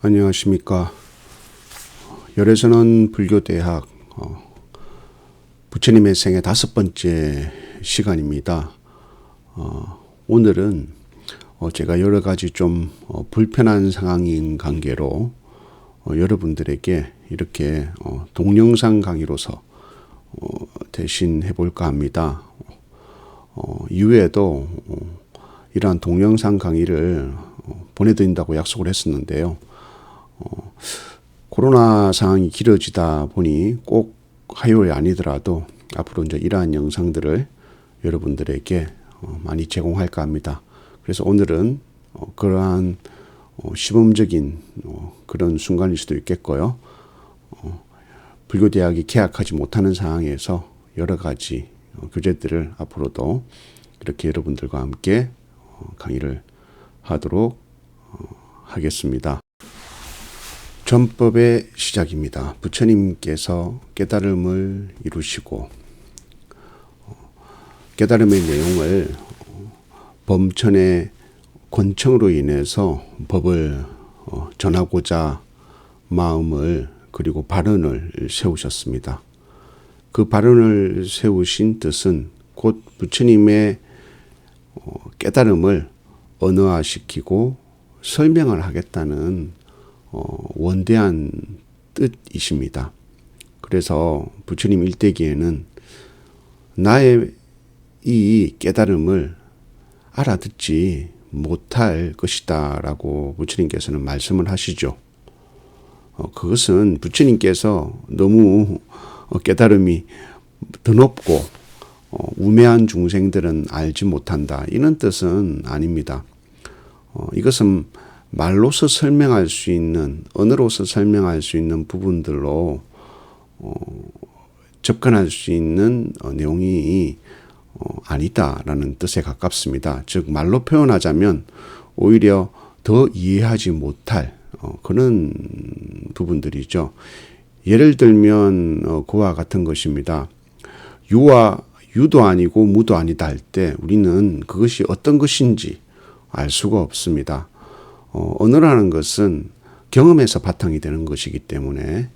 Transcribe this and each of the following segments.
안녕하십니까. 열애선언 불교대학 부처님의 생애 5번째 시간입니다. 오늘은 제가 여러 가지 좀 불편한 상황인 관계로 여러분들에게 이렇게 동영상 강의로서 대신 해볼까 합니다. 이후에도 이러한 동영상 강의를 보내드린다고 약속을 했었는데요. 코로나 상황이 길어지다 보니 꼭 화요일이 아니더라도 앞으로 이제 이러한 영상들을 여러분들에게 많이 제공할까 합니다. 그래서 오늘은 그러한 시범적인 그런 순간일 수도 있겠고요. 불교대학이 개학하지 못하는 상황에서 여러 가지 교재들을 앞으로도 이렇게 여러분들과 함께 강의를 하도록 하겠습니다. 전법의 시작입니다. 부처님께서 깨달음을 이루시고 깨달음의 내용을 범천의 권청으로 인해서 법을 전하고자 마음을 그리고 발언을 세우셨습니다. 그 발언을 세우신 뜻은 곧 부처님의 깨달음을 언어화시키고 설명을 하겠다는 원대한 뜻이십니다. 그래서 부처님 일대기에는 나의 이 깨달음을 알아듣지 못할 것이다 라고 부처님께서는 말씀을 하시죠. 그것은 부처님께서 너무 깨달음이 드높고 우매한 중생들은 알지 못한다 이런 뜻은 아닙니다. 이것은 말로서 설명할 수 있는, 언어로서 설명할 수 있는 부분들로 접근할 수 있는 내용이 아니다라는 뜻에 가깝습니다. 즉 말로 표현하자면 오히려 더 이해하지 못할 그런 부분들이죠. 예를 들면 그와 같은 것입니다. 유도 아니고 무도 아니다 할 때 우리는 그것이 어떤 것인지 알 수가 없습니다. 언어라는 것은 경험에서 바탕이 되는 것이기 때문에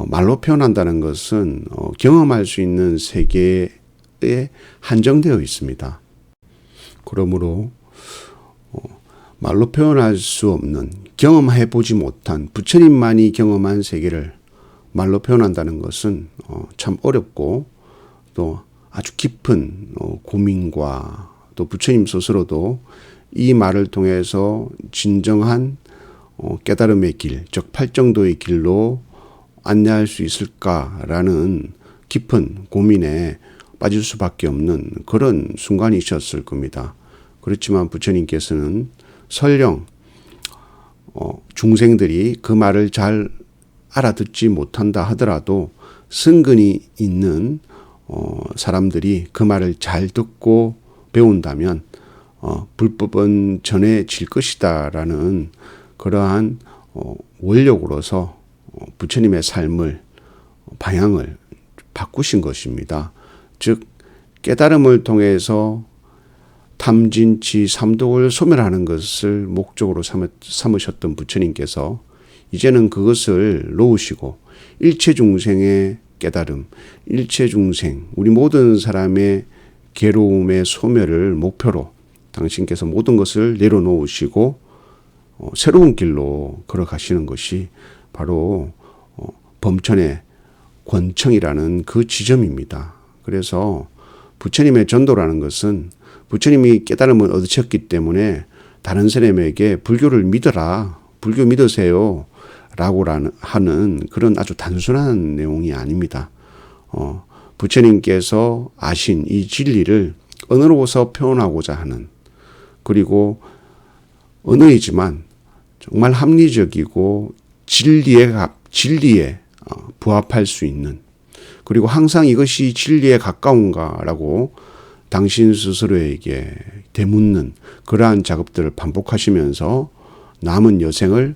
말로 표현한다는 것은 경험할 수 있는 세계에 한정되어 있습니다. 그러므로 말로 표현할 수 없는, 경험해보지 못한 부처님만이 경험한 세계를 말로 표현한다는 것은 참 어렵고 또 아주 깊은 고민과 또 부처님 스스로도 이 말을 통해서 진정한 깨달음의 길, 즉 팔정도의 길로 안내할 수 있을까라는 깊은 고민에 빠질 수밖에 없는 그런 순간이셨을 겁니다. 그렇지만 부처님께서는 설령 중생들이 그 말을 잘 알아듣지 못한다 하더라도 성근이 있는 사람들이 그 말을 잘 듣고 배운다면 불법은 전해질 것이다 라는 그러한 원력으로서 부처님의 삶을 방향을 바꾸신 것입니다. 즉 깨달음을 통해서 탐진치 삼독을 소멸하는 것을 목적으로 삼으셨던 부처님께서 이제는 그것을 놓으시고 일체 중생의 깨달음, 일체 중생, 우리 모든 사람의 괴로움의 소멸을 목표로 당신께서 모든 것을 내려놓으시고 새로운 길로 걸어가시는 것이 바로 범천의 권청이라는 그 지점입니다. 그래서 부처님의 전도라는 것은 부처님이 깨달음을 얻으셨기 때문에 다른 사람에게 불교를 믿어라, 불교 믿으세요 라고 하는 그런 아주 단순한 내용이 아닙니다. 부처님께서 아신 이 진리를 언어로서 표현하고자 하는, 그리고 언어이지만 정말 합리적이고 진리에 부합할 수 있는, 그리고 항상 이것이 진리에 가까운가라고 당신 스스로에게 되묻는 그러한 작업들을 반복하시면서 남은 여생을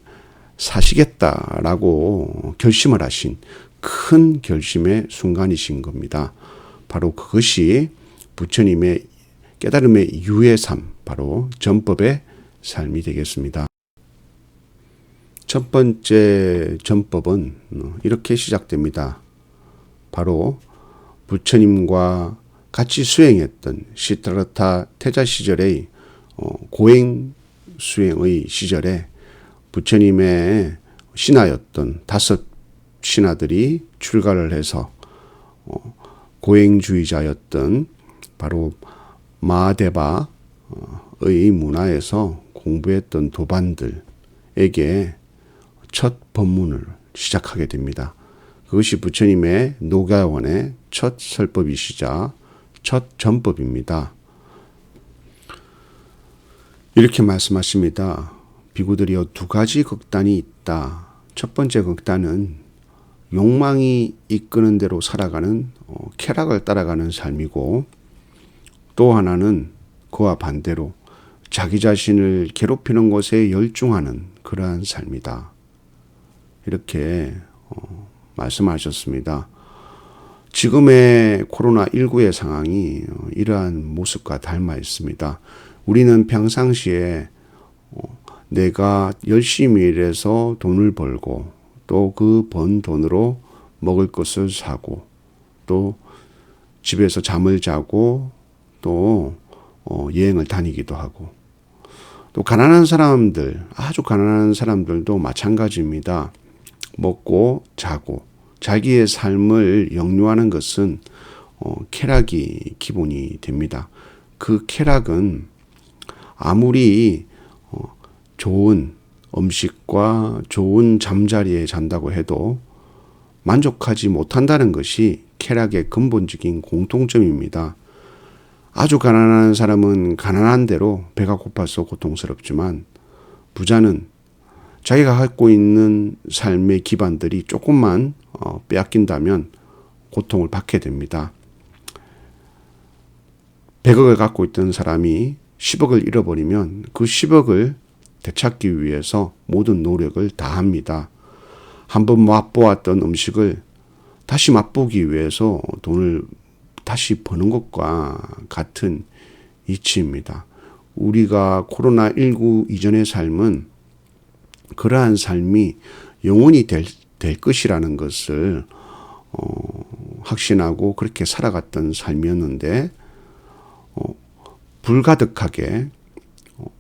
사시겠다라고 결심을 하신 큰 결심의 순간이신 겁니다. 바로 그것이 부처님의 깨달음의 유의 삶, 바로 전법의 삶이 되겠습니다. 첫 번째 전법은 이렇게 시작됩니다. 바로 부처님과 같이 수행했던 시타르타 태자 시절의 고행 수행의 시절에 부처님의 신하였던 5 신하들이 출가를 해서 고행주의자였던 바로 마하데바의 문화에서 공부했던 도반들에게 첫 법문을 시작하게 됩니다. 그것이 부처님의 녹야원의 첫 설법이시자 첫 전법입니다. 이렇게 말씀하십니다. 비구들이여 2가지 극단이 있다. 첫 번째 극단은 욕망이 이끄는 대로 살아가는 쾌락을 따라가는 삶이고, 또 하나는 그와 반대로 자기 자신을 괴롭히는 것에 열중하는 그러한 삶이다. 이렇게 말씀하셨습니다. 지금의 코로나19의 상황이 이러한 모습과 닮아 있습니다. 우리는 평상시에 내가 열심히 일해서 돈을 벌고 또 그 번 돈으로 먹을 것을 사고 또 집에서 잠을 자고 또 여행을 다니기도 하고, 또 가난한 사람들, 아주 가난한 사람들도 마찬가지입니다. 먹고 자고 자기의 삶을 영유하는 것은 쾌락이 기본이 됩니다. 그 쾌락은 아무리 좋은 음식과 좋은 잠자리에 잔다고 해도 만족하지 못한다는 것이 쾌락의 근본적인 공통점입니다. 아주 가난한 사람은 가난한 대로 배가 고파서 고통스럽지만, 부자는 자기가 갖고 있는 삶의 기반들이 조금만 빼앗긴다면 고통을 받게 됩니다. 100억을 갖고 있던 사람이 10억을 잃어버리면 그 10억을 되찾기 위해서 모든 노력을 다합니다. 한번 맛보았던 음식을 다시 맛보기 위해서 돈을 다시 버는 것과 같은 이치입니다. 우리가 코로나19 이전의 삶은 그러한 삶이 영원히 될 것이라는 것을 확신하고 그렇게 살아갔던 삶이었는데, 불가득하게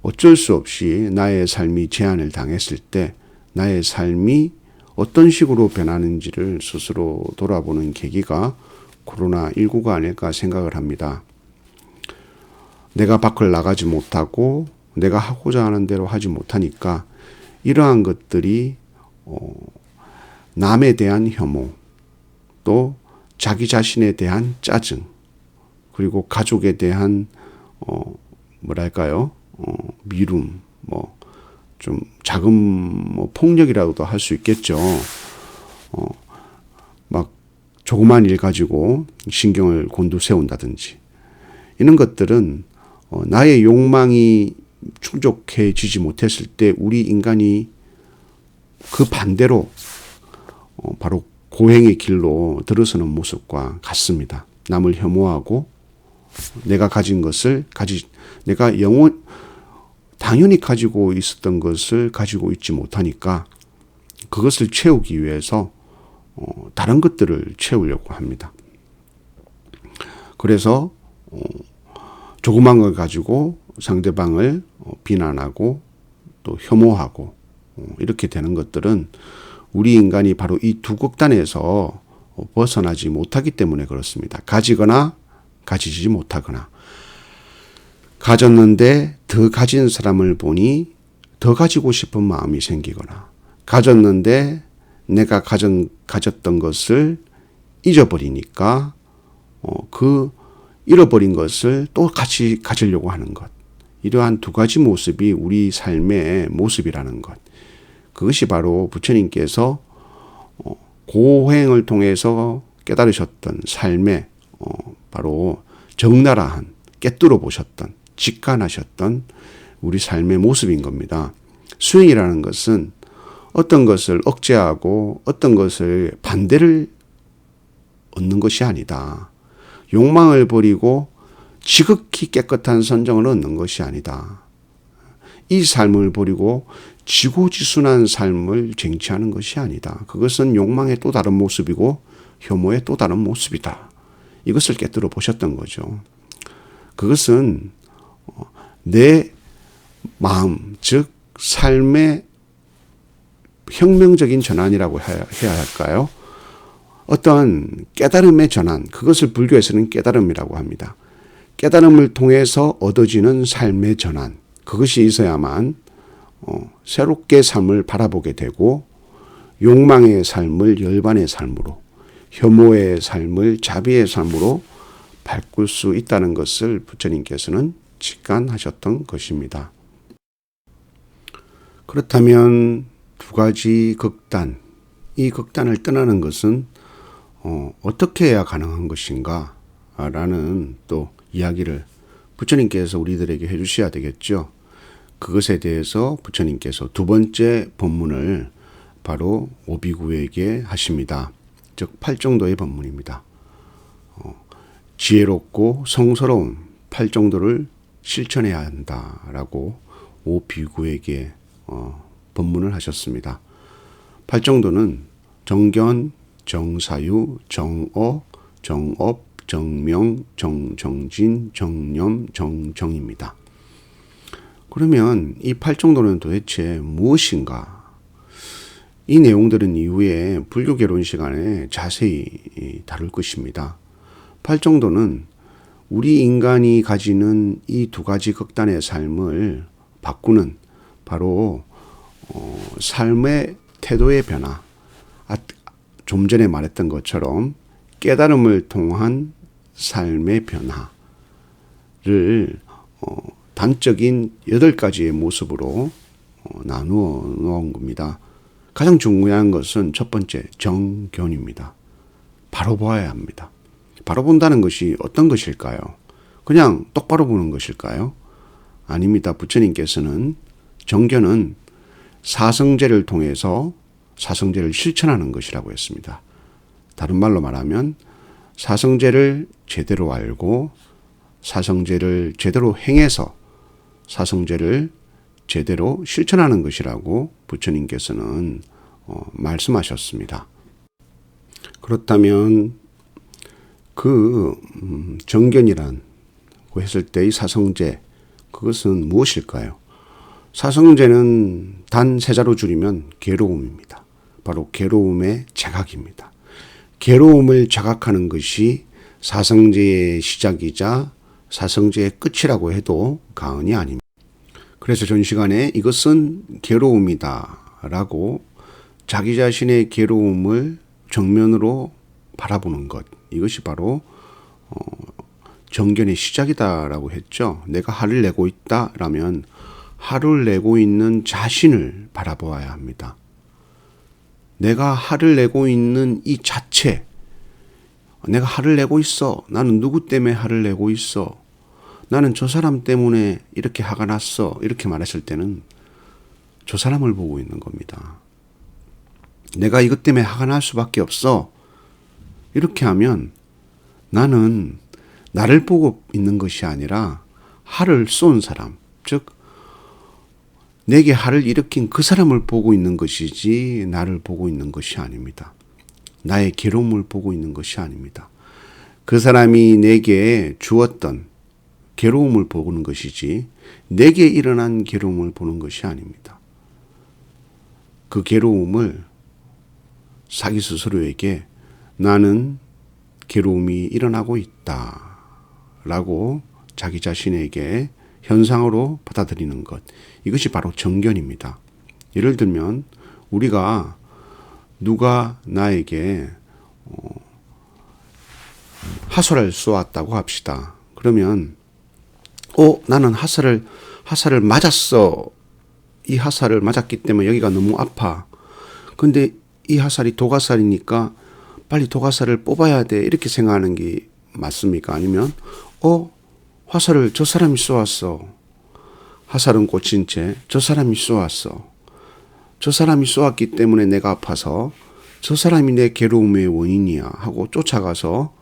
어쩔 수 없이 나의 삶이 제한을 당했을 때 나의 삶이 어떤 식으로 변하는지를 스스로 돌아보는 계기가 코로나19가 아닐까 생각을 합니다. 내가 밖을 나가지 못하고 내가 하고자 하는 대로 하지 못하니까 이러한 것들이 남에 대한 혐오, 또 자기 자신에 대한 짜증, 그리고 가족에 대한 미움, 좀 작은 폭력이라고도 할 수 있겠죠. 막 조그만 일 가지고 신경을 곤두세운다든지, 이런 것들은 나의 욕망이 충족해지지 못했을 때 우리 인간이 그 반대로 바로 고행의 길로 들어서는 모습과 같습니다. 남을 혐오하고 내가 가진 것을 내가 당연히 가지고 있었던 것을 가지고 있지 못하니까 그것을 채우기 위해서 다른 것들을 채우려고 합니다. 그래서 조그만 걸 가지고 상대방을 비난하고 또 혐오하고 이렇게 되는 것들은 우리 인간이 바로 이 2 극단에서 벗어나지 못하기 때문에 그렇습니다. 가지거나 가지지 못하거나, 가졌는데 더 가진 사람을 보니 더 가지고 싶은 마음이 생기거나, 가졌는데 내가 가졌던 것을 잊어버리니까 그 잃어버린 것을 또 같이 가지려고 하는 것. 이러한 2가지 모습이 우리 삶의 모습이라는 것. 그것이 바로 부처님께서 고행을 통해서 깨달으셨던 삶의 바로 적나라한, 깨뚫어 보셨던, 직관하셨던 우리 삶의 모습인 겁니다. 수행이라는 것은 어떤 것을 억제하고 어떤 것을 반대를 얻는 것이 아니다. 욕망을 버리고 지극히 깨끗한 선정을 얻는 것이 아니다. 이 삶을 버리고 지고지순한 삶을 쟁취하는 것이 아니다. 그것은 욕망의 또 다른 모습이고 혐오의 또 다른 모습이다. 이것을 깨뜨려 보셨던 거죠. 그것은 내 마음, 즉 삶의 혁명적인 전환이라고 해야 할까요? 어떠한 깨달음의 전환, 그것을 불교에서는 깨달음이라고 합니다. 깨달음을 통해서 얻어지는 삶의 전환, 그것이 있어야만 새롭게 삶을 바라보게 되고 욕망의 삶을 열반의 삶으로, 혐오의 삶을 자비의 삶으로 바꿀 수 있다는 것을 부처님께서는 직관하셨던 것입니다. 그렇다면 두 가지 극단, 이 극단을 떠나는 것은 어떻게 해야 가능한 것인가 라는 또 이야기를 부처님께서 우리들에게 해주셔야 되겠죠. 그것에 대해서 부처님께서 두 번째 법문을 바로 오비구에게 하십니다. 즉 8정도의 법문입니다. 지혜롭고 성스러운 8정도를 실천해야 한다라고 오비구에게 법문을 하셨습니다. 8정도는 정견, 정사유, 정어, 정업, 정명, 정정진, 정념, 정정입니다. 그러면 이 8정도는 도대체 무엇인가? 이 내용들은 이후에 불교개론 시간에 자세히 다룰 것입니다. 8정도는 우리 인간이 가지는 이 두 가지 극단의 삶을 바꾸는 바로 삶의 태도의 변화, 좀 전에 말했던 것처럼 깨달음을 통한 삶의 변화를 단적인 8가지의 모습으로 나누어 놓은 겁니다. 가장 중요한 것은 첫 번째 정견입니다. 바로 보아야 합니다. 바로 본다는 것이 어떤 것일까요? 그냥 똑바로 보는 것일까요? 아닙니다. 부처님께서는 정견은 사성제를 통해서 사성제를 실천하는 것이라고 했습니다. 다른 말로 말하면 사성제를 제대로 알고 사성제를 제대로 행해서 사성제를 제대로 실천하는 것이라고 부처님께서는 말씀하셨습니다. 그렇다면 그 정견이라고 했을 때의 사성제, 그것은 무엇일까요? 사성제는 단 3자로 줄이면 괴로움입니다. 바로 괴로움의 자각입니다. 괴로움을 자각하는 것이 사성제의 시작이자 사성제의 끝이라고 해도 과언이 아닙니다. 그래서 전 시간에 이것은 괴로움이다 라고 자기 자신의 괴로움을 정면으로 바라보는 것, 이것이 바로 정견의 시작이다라고 했죠. 내가 화를 내고 있다라면 화를 내고 있는 자신을 바라보아야 합니다. 내가 화를 내고 있는 이 자체, 내가 화를 내고 있어. 나는 누구 때문에 화를 내고 있어. 나는 저 사람 때문에 이렇게 화가 났어. 이렇게 말했을 때는 저 사람을 보고 있는 겁니다. 내가 이것 때문에 화가 날 수밖에 없어. 이렇게 하면 나는 나를 보고 있는 것이 아니라 화를 쏜 사람, 즉 내게 화를 일으킨 그 사람을 보고 있는 것이지 나를 보고 있는 것이 아닙니다. 나의 괴로움을 보고 있는 것이 아닙니다. 그 사람이 내게 주었던 괴로움을 보는 것이지 내게 일어난 괴로움을 보는 것이 아닙니다. 그 괴로움을 자기 스스로에게 나는 괴로움이 일어나고 있다 라고 자기 자신에게 현상으로 받아들이는 것, 이것이 바로 정견입니다. 예를 들면 우리가 누가 나에게 하소를 쏘았다고 합시다. 그러면 나는 화살을 맞았어. 이 화살을 맞았기 때문에 여기가 너무 아파. 근데 이 화살이 도가살이니까 빨리 도가살을 뽑아야 돼. 이렇게 생각하는 게 맞습니까? 아니면 화살을 저 사람이 쏘았어. 화살은 꽂힌 채 저 사람이 쏘았어. 저 사람이 쏘았기 때문에 내가 아파서 저 사람이 내 괴로움의 원인이야 하고 쫓아가서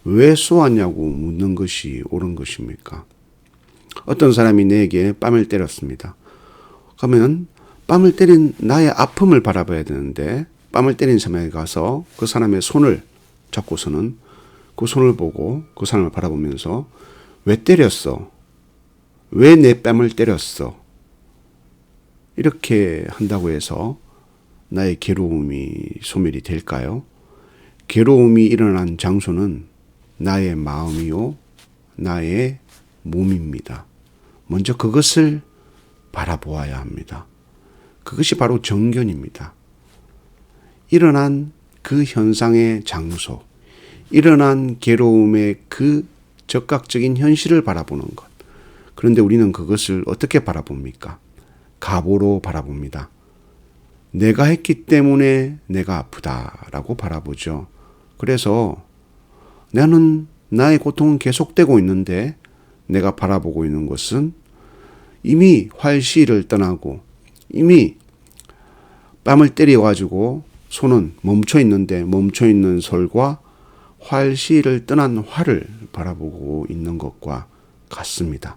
왜 쏘았냐고 묻는 것이 옳은 것입니까? 어떤 사람이 내게 뺨을 때렸습니다. 그러면 뺨을 때린 나의 아픔을 바라봐야 되는데 뺨을 때린 사람에게 가서 그 사람의 손을 잡고서는 그 손을 보고 그 사람을 바라보면서 왜 때렸어? 왜 내 뺨을 때렸어? 이렇게 한다고 해서 나의 괴로움이 소멸이 될까요? 괴로움이 일어난 장소는 나의 마음이요, 나의 몸입니다. 먼저 그것을 바라보아야 합니다. 그것이 바로 정견입니다. 일어난 그 현상의 장소, 일어난 괴로움의 그 적각적인 현실을 바라보는 것. 그런데 우리는 그것을 어떻게 바라봅니까? 가보로 바라봅니다. 내가 했기 때문에 내가 아프다라고 바라보죠. 그래서 나는 나의 고통은 계속되고 있는데 내가 바라보고 있는 것은 이미 활시를 떠나고 이미 뺨을 때려가지고 손은 멈춰 있는데 멈춰 있는 솔과 활시를 떠난 활을 바라보고 있는 것과 같습니다.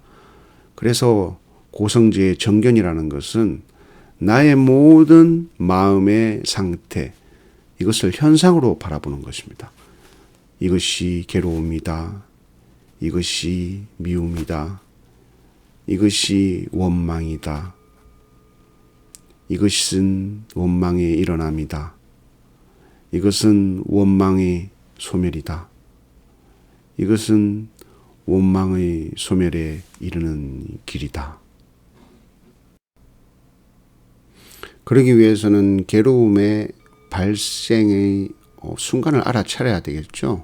그래서 고성지의 정견이라는 것은 나의 모든 마음의 상태, 이것을 현상으로 바라보는 것입니다. 이것이 괴로움이다. 이것이 미움이다. 이것이 원망이다. 이것은 원망의 일어남이다. 이것은 원망의 소멸이다. 이것은 원망의 소멸에 이르는 길이다. 그러기 위해서는 괴로움의 발생의 순간을 알아차려야 되겠죠.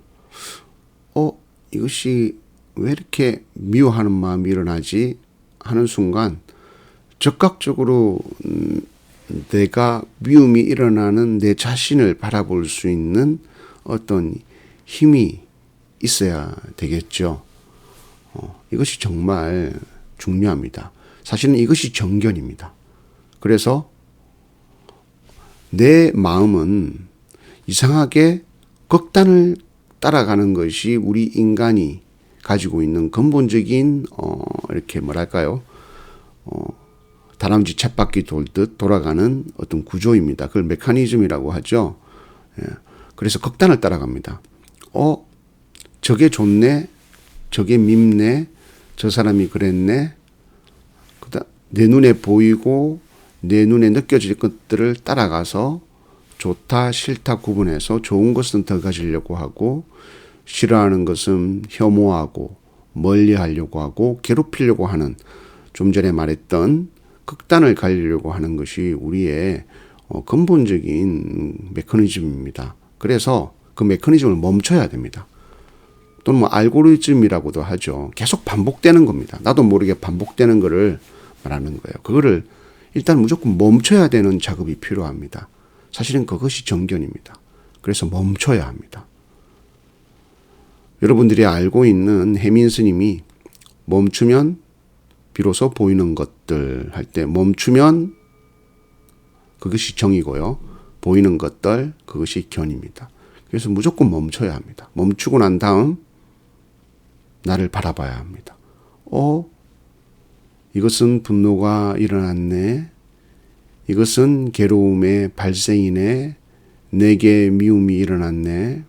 이것이 왜 이렇게 미워하는 마음이 일어나지 하는 순간 적극적으로 내가 미움이 일어나는 내 자신을 바라볼 수 있는 어떤 힘이 있어야 되겠죠. 이것이 정말 중요합니다. 사실은 이것이 정견입니다. 그래서 내 마음은 이상하게 극단을 따라가는 것이 우리 인간이 가지고 있는 근본적인 이렇게 뭐랄까요? 다람쥐 쳇바퀴 돌듯 돌아가는 어떤 구조입니다. 그걸 메커니즘이라고 하죠. 그래서 극단을 따라갑니다. 저게 좋네, 저게 밉네, 저 사람이 그랬네. 내 눈에 보이고 내 눈에 느껴질 것들을 따라가서 좋다 싫다 구분해서 좋은 것은 더 가지려고 하고 싫어하는 것은 혐오하고 멀리하려고 하고 괴롭히려고 하는, 좀 전에 말했던 극단을 가리려고 하는 것이 우리의 근본적인 메커니즘입니다. 그래서 그 메커니즘을 멈춰야 됩니다. 또는 알고리즘이라고도 하죠. 계속 반복되는 겁니다. 나도 모르게 반복되는 거를 말하는 거예요. 그거를 일단 무조건 멈춰야 되는 작업이 필요합니다. 사실은 그것이 정견입니다. 그래서 멈춰야 합니다. 여러분들이 알고 있는 해민 스님이 멈추면 비로소 보이는 것들 할 때 멈추면 그것이 정이고요. 보이는 것들 그것이 견입니다. 그래서 무조건 멈춰야 합니다. 멈추고 난 다음 나를 바라봐야 합니다. 이것은 분노가 일어났네. 이것은 괴로움의 발생이네. 내게 미움이 일어났네.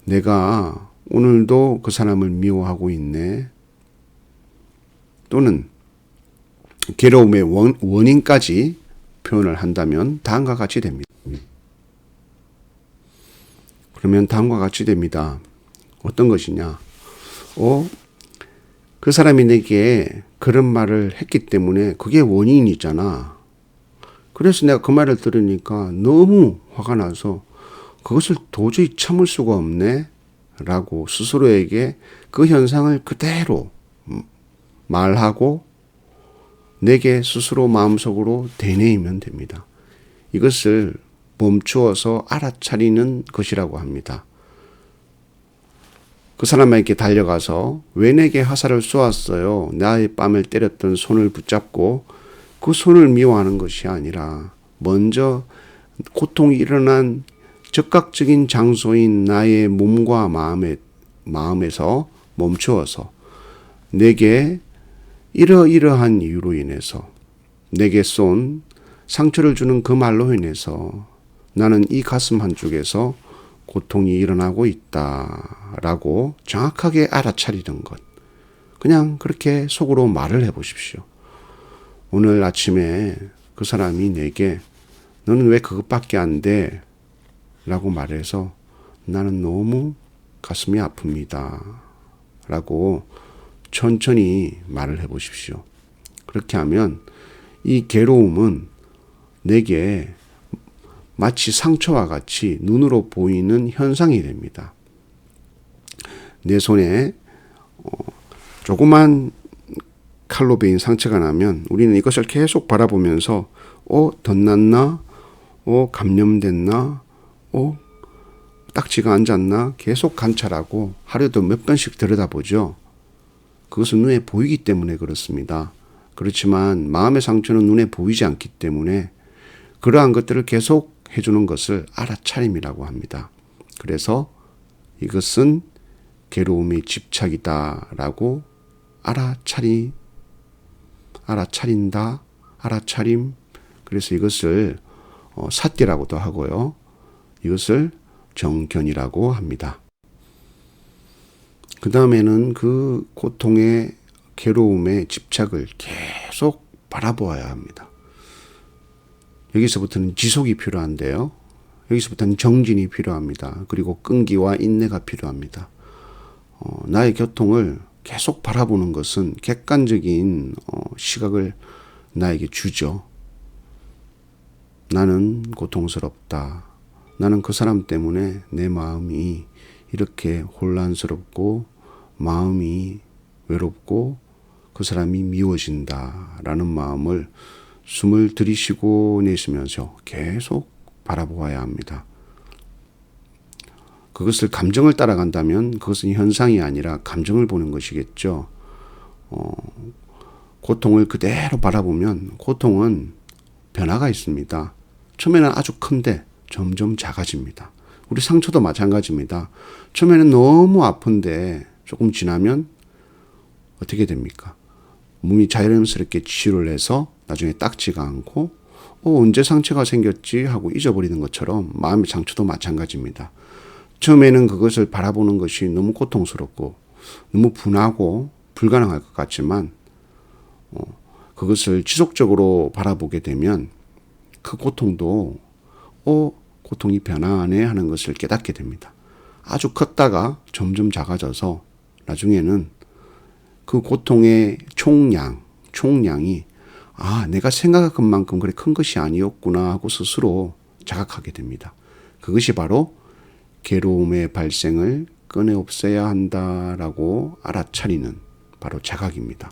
내가 오늘도 그 사람을 미워하고 있네. 또는 괴로움의 원인까지 표현을 한다면 다음과 같이 됩니다. 그러면 다음과 같이 됩니다. 어떤 것이냐? 그 사람이 내게 그런 말을 했기 때문에 그게 원인이잖아. 그래서 내가 그 말을 들으니까 너무 화가 나서 그것을 도저히 참을 수가 없네 라고 스스로에게 그 현상을 그대로 말하고 내게 스스로 마음속으로 되뇌이면 됩니다. 이것을 멈추어서 알아차리는 것이라고 합니다. 그 사람에게 달려가서 왜 내게 화살을 쏘았어요? 나의 뺨을 때렸던 손을 붙잡고 그 손을 미워하는 것이 아니라 먼저 고통이 일어난 적극적인 장소인 나의 몸과 마음에서 멈추어서 내게 이러이러한 이유로 인해서 내게 쏜 상처를 주는 그 말로 인해서 나는 이 가슴 한쪽에서 고통이 일어나고 있다라고 정확하게 알아차리는 것. 그냥 그렇게 속으로 말을 해보십시오. 오늘 아침에 그 사람이 내게 너는 왜 그것밖에 안 돼? 라고 말해서 나는 너무 가슴이 아픕니다. 라고 천천히 말을 해보십시오. 그렇게 하면 이 괴로움은 내게 마치 상처와 같이 눈으로 보이는 현상이 됩니다. 내 손에 조그만 칼로 베인 상처가 나면 우리는 이것을 계속 바라보면서 덧났나? 감염됐나? 딱지가 앉았나? 계속 관찰하고 하루에도 몇 번씩 들여다보죠. 그것은 눈에 보이기 때문에 그렇습니다. 그렇지만 마음의 상처는 눈에 보이지 않기 때문에 그러한 것들을 계속 해주는 것을 알아차림이라고 합니다. 그래서 이것은 괴로움의 집착이다라고 알아차린다, 알아차림. 그래서 이것을 삿대라고도 하고요. 이것을 정견이라고 합니다. 그 다음에는 그 고통의 괴로움의 집착을 계속 바라보아야 합니다. 여기서부터는 지속이 필요한데요. 여기서부터는 정진이 필요합니다. 그리고 끈기와 인내가 필요합니다. 나의 고통을 계속 바라보는 것은 객관적인 시각을 나에게 주죠. 나는 고통스럽다. 나는 그 사람 때문에 내 마음이 이렇게 혼란스럽고 마음이 외롭고 그 사람이 미워진다라는 마음을 숨을 들이쉬고 내쉬면서 계속 바라보아야 합니다. 그것을 감정을 따라간다면 그것은 현상이 아니라 감정을 보는 것이겠죠. 고통을 그대로 바라보면 고통은 변화가 있습니다. 처음에는 아주 큰데 점점 작아집니다. 우리 상처도 마찬가지입니다. 처음에는 너무 아픈데 조금 지나면 어떻게 됩니까? 몸이 자연스럽게 치유를 해서 나중에 딱지가 않고 언제 상처가 생겼지 하고 잊어버리는 것처럼 마음의 상처도 마찬가지입니다. 처음에는 그것을 바라보는 것이 너무 고통스럽고 너무 분하고 불가능할 것 같지만 그것을 지속적으로 바라보게 되면 그 고통도 고통이 변화하네 하는 것을 깨닫게 됩니다. 아주 컸다가 점점 작아져서 나중에는 그 고통의 총량이 내가 생각한 만큼 그래 큰 것이 아니었구나 하고 스스로 자각하게 됩니다. 그것이 바로 괴로움의 발생을 꺼내 없애야 한다라고 알아차리는 바로 자각입니다.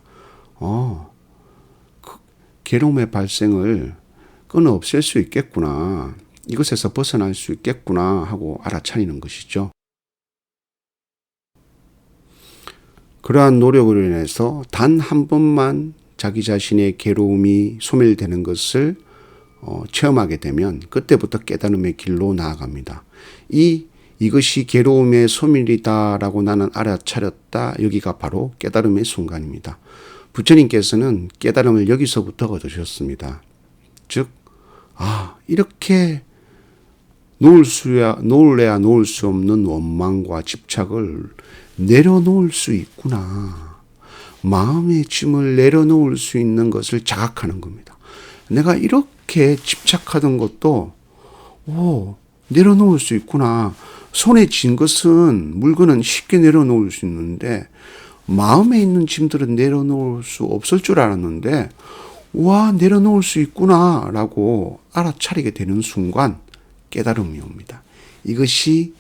괴로움의 발생을 끊어 없앨 수 있겠구나. 이것에서 벗어날 수 있겠구나 하고 알아차리는 것이죠. 그러한 노력으로 인해서 단 한 번만 자기 자신의 괴로움이 소멸되는 것을 체험하게 되면 그때부터 깨달음의 길로 나아갑니다. 이것이 괴로움의 소멸이다라고 나는 알아차렸다. 여기가 바로 깨달음의 순간입니다. 부처님께서는 깨달음을 여기서부터 얻으셨습니다. 즉, 이렇게 놓을래야 놓을 수 없는 원망과 집착을 내려놓을 수 있구나. 마음의 짐을 내려놓을 수 있는 것을 자각하는 겁니다. 내가 이렇게 집착하던 것도 내려놓을 수 있구나. 손에 쥔 것은 물건은 쉽게 내려놓을 수 있는데 마음에 있는 짐들은 내려놓을 수 없을 줄 알았는데 내려놓을 수 있구나 라고 알아차리게 되는 순간 깨달음이 옵니다. 이것이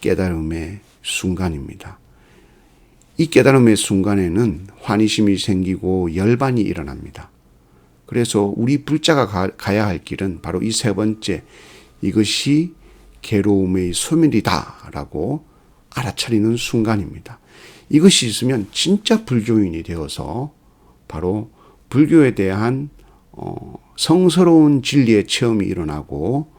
깨달음의 순간입니다. 이 깨달음의 순간에는 환희심이 생기고 열반이 일어납니다. 그래서 우리 불자가 가야 할 길은 바로 이 세 번째, 이것이 괴로움의 소멸이다라고 알아차리는 순간입니다. 이것이 있으면 진짜 불교인이 되어서 바로 불교에 대한 성스러운 진리의 체험이 일어나고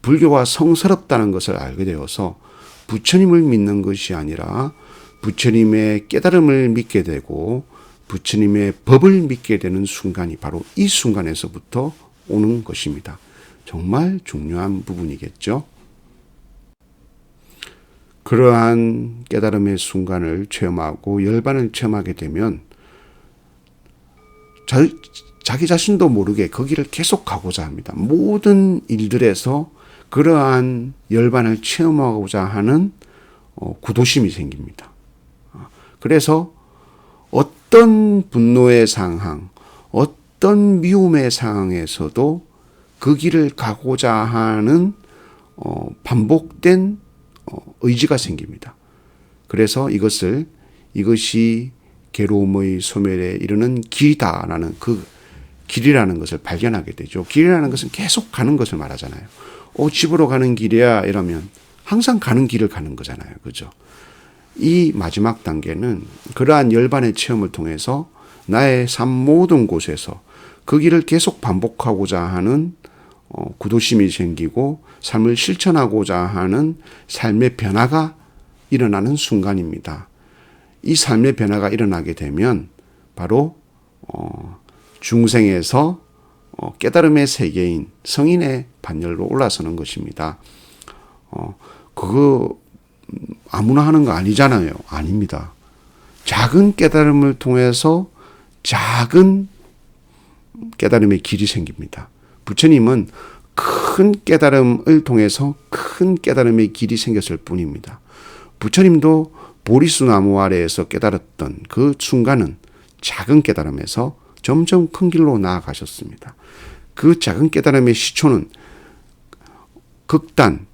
불교가 성스럽다는 것을 알게 되어서 부처님을 믿는 것이 아니라 부처님의 깨달음을 믿게 되고 부처님의 법을 믿게 되는 순간이 바로 이 순간에서부터 오는 것입니다. 정말 중요한 부분이겠죠. 그러한 깨달음의 순간을 체험하고 열반을 체험하게 되면 자기 자신도 모르게 거기를 계속가고자 합니다. 모든 일들에서 그러한 열반을 체험하고자 하는 구도심이 생깁니다. 그래서 어떤 분노의 상황, 어떤 미움의 상황에서도 그 길을 가고자 하는 반복된 의지가 생깁니다. 그래서 이것이 괴로움의 소멸에 이르는 길이다라는 그 길이라는 것을 발견하게 되죠. 길이라는 것은 계속 가는 것을 말하잖아요. 집으로 가는 길이야 이러면 항상 가는 길을 가는 거잖아요. 그죠? 이 마지막 단계는 그러한 열반의 체험을 통해서 나의 삶 모든 곳에서 그 길을 계속 반복하고자 하는 구도심이 생기고 삶을 실천하고자 하는 삶의 변화가 일어나는 순간입니다. 이 삶의 변화가 일어나게 되면 바로 중생에서 깨달음의 세계인 성인의 반열로 올라서는 것입니다. 그거 아무나 하는 거 아니잖아요. 아닙니다. 작은 깨달음을 통해서 작은 깨달음의 길이 생깁니다. 부처님은 큰 깨달음을 통해서 큰 깨달음의 길이 생겼을 뿐입니다. 부처님도 보리수 나무 아래에서 깨달았던 그 순간은 작은 깨달음에서 점점 큰 길로 나아가셨습니다. 그 작은 깨달음의 시초는 극단,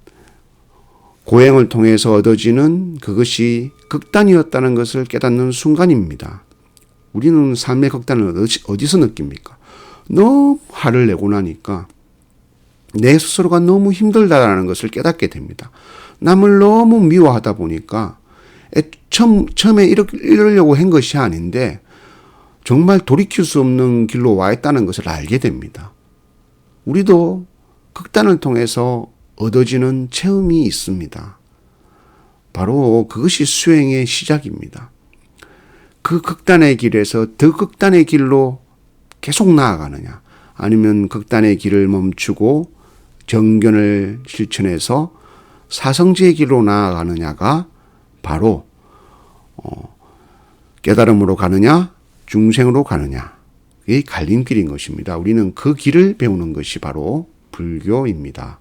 고행을 통해서 얻어지는 그것이 극단이었다는 것을 깨닫는 순간입니다. 우리는 삶의 극단을 어디서 느낍니까? 너무 화를 내고 나니까 내 스스로가 너무 힘들다라는 것을 깨닫게 됩니다. 남을 너무 미워하다 보니까 처음에 이러려고 한 것이 아닌데 정말 돌이킬 수 없는 길로 와 있다는 것을 알게 됩니다. 우리도 극단을 통해서 얻어지는 체험이 있습니다. 바로 그것이 수행의 시작입니다. 그 극단의 길에서 더 극단의 길로 계속 나아가느냐, 아니면 극단의 길을 멈추고 정견을 실천해서 사성지의 길로 나아가느냐가 바로 깨달음으로 가느냐 중생으로 가느냐, 이 갈림길인 것입니다. 우리는 그 길을 배우는 것이 바로 불교입니다.